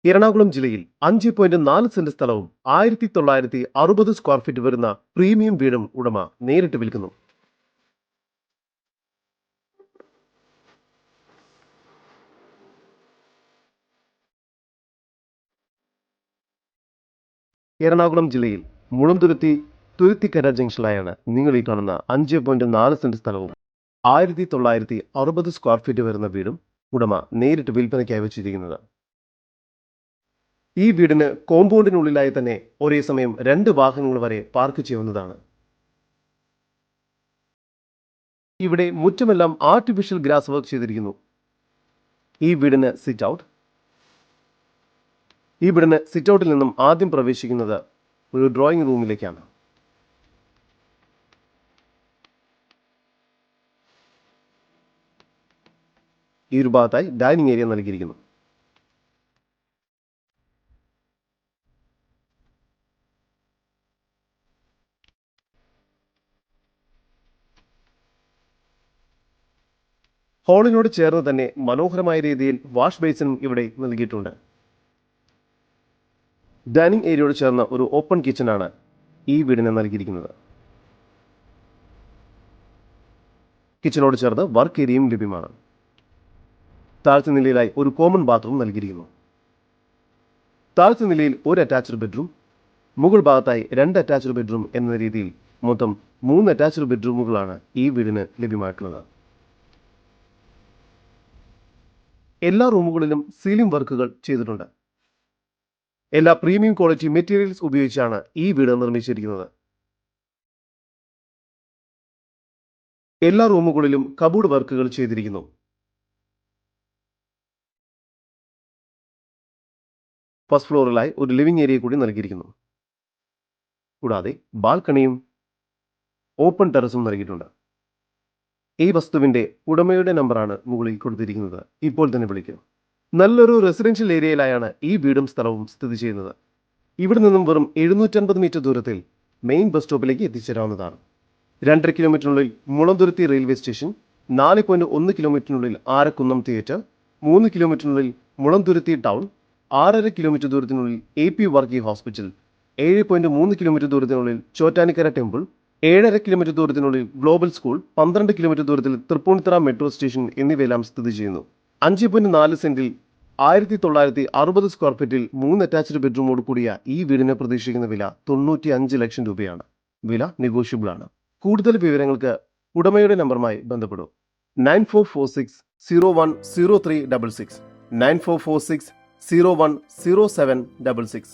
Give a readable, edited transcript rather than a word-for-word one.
എറണാകുളം ജില്ലയിൽ 5.4 സെന്റ് സ്ഥലവും 1960 square feet വരുന്ന പ്രീമിയം വീടും ഉടമ നേരിട്ട് വിൽക്കുന്നു. എറണാകുളം ജില്ലയിൽ മുളന്തുരുത്തി തുരുത്തിക്കര ജംഗ്ഷനിലായാണ് നിങ്ങൾ ഈ കാണുന്ന 5.4 സെന്റ് സ്ഥലവും 1960 സ്ക്വയർ ഫീറ്റ് വരുന്ന വീടും ഉടമ നേരിട്ട് വിൽപ്പനയ്ക്കായി വെച്ചിരിക്കുന്നത്. ഈ വീടിന് കോമ്പൗണ്ടിനുള്ളിലായി തന്നെ ഒരേ സമയം 2 വാഹനങ്ങൾ വരെ പാർക്ക് ചെയ്യാവുന്നതാണ്. ഇവിടെ മുറ്റമെല്ലാം ആർട്ടിഫിഷ്യൽ ഗ്രാസ് വർക്ക് ചെയ്തിരിക്കുന്നു. ഈ വീടിന് സിറ്റ് ഔട്ടിൽ നിന്നും ആദ്യം പ്രവേശിക്കുന്നത് ഒരു ഡ്രോയിങ് റൂമിലേക്കാണ്. ഈ ഒരു ഭാഗത്തായി ഡൈനിങ് ഏരിയ നൽകിയിരിക്കുന്നു. ഹാളിനോട് ചേർന്ന് തന്നെ മനോഹരമായ രീതിയിൽ വാഷ് ബേസിനും ഇവിടെ നൽകിയിട്ടുണ്ട്. ഡൈനിങ് ഏരിയയോട് ചേർന്ന ഒരു ഓപ്പൺ കിച്ചണാണ് ഈ വീടിന് നൽകിയിരിക്കുന്നത്. കിച്ചണോട് ചേർന്ന് വർക്ക് ഏരിയയും ലഭ്യമാണ്. താഴത്തെ നിലയിലായി ഒരു കോമൺ ബാത്റൂം നൽകിയിരിക്കുന്നു. താഴത്തെ നിലയിൽ ഒരു അറ്റാച്ച്ഡ് ബെഡ്റൂം, മുകൾ ഭാഗത്തായി 2 അറ്റാച്ച്ഡ് ബെഡ്റൂം എന്ന രീതിയിൽ മൊത്തം 3 അറ്റാച്ച്ഡ് ബെഡ്റൂമുകളാണ് ഈ വീടിന് ലഭ്യമായിട്ടുള്ളത്. എല്ലാ റൂമുകളിലും സീലിംഗ് വർക്കുകൾ ചെയ്തിട്ടുണ്ട്. എല്ലാ പ്രീമിയം ക്വാളിറ്റി മെറ്റീരിയൽസ് ഉപയോഗിച്ചാണ് ഈ വീട് നിർമ്മിച്ചിരിക്കുന്നത്. എല്ലാ റൂമുകളിലും കബോർഡ് വർക്കുകൾ ചെയ്തിരിക്കുന്നു. ഫസ്റ്റ് ഫ്ലോറിലായി ഒരു ലിവിംഗ് ഏരിയ കൂടി നൽകിയിരിക്കുന്നു. കൂടാതെ ബാൽക്കണിയും ഓപ്പൺ ടെറസും നൽകിയിട്ടുണ്ട്. ഈ വസ്തുവിന്റെ ഉടമയുടെ നമ്പറാണ് മുകളിൽ കൊടുത്തിരിക്കുന്നത്. ഇപ്പോൾ തന്നെ വിളിക്കുക. നല്ലൊരു റെസിഡൻഷ്യൽ ഏരിയയിലായാണ് ഈ വീടും സ്ഥലവും സ്ഥിതി ചെയ്യുന്നത്. ഇവിടെ നിന്നും വെറും 750 മീറ്റർ ദൂരത്തിൽ മെയിൻ ബസ് സ്റ്റോപ്പിലേക്ക് എത്തിച്ചേരാവുന്നതാണ്. 2.5 കിലോമീറ്ററിനുള്ളിൽ മുളന്തുരുത്തി റെയിൽവേ സ്റ്റേഷൻ, 4.1 കിലോമീറ്ററിനുള്ളിൽ ആരക്കുന്നം തിയേറ്റർ, 3 കിലോമീറ്ററിനുള്ളിൽ മുളന്തുരുത്തി ടൗൺ, 6.5 കിലോമീറ്റർ ദൂരത്തിനുള്ളിൽ AP വർക്കി ഹോസ്പിറ്റൽ, 7.3 കിലോമീറ്റർ ദൂരത്തിനുള്ളിൽ ചോറ്റാനിക്കര ടെമ്പിൾ, 7.5 കിലോമീറ്റർ ദൂരത്തിനുള്ളിൽ ഗ്ലോബൽ സ്കൂൾ, 12 കിലോമീറ്റർ ദൂരത്തിൽ തൃപ്പൂണിത്തുറ മെട്രോ സ്റ്റേഷൻ എന്നിവയെല്ലാം സ്ഥിതി ചെയ്യുന്നു. 5.4 സെന്റിൽ 1960 സ്ക്വയർ ഫീറ്റിൽ 3 അറ്റാച്ച്ഡ് ബെഡ്റൂമോട് കൂടിയ ഈ വീടിന് പ്രതീക്ഷിക്കുന്ന വില 95 ലക്ഷം രൂപയാണ്. വില നെഗോഷ്യബിൾ ആണ്. കൂടുതൽ വിവരങ്ങൾക്ക് ഉടമയുടെ നമ്പറുമായി ബന്ധപ്പെടും. 9446 010366, 9446 010766.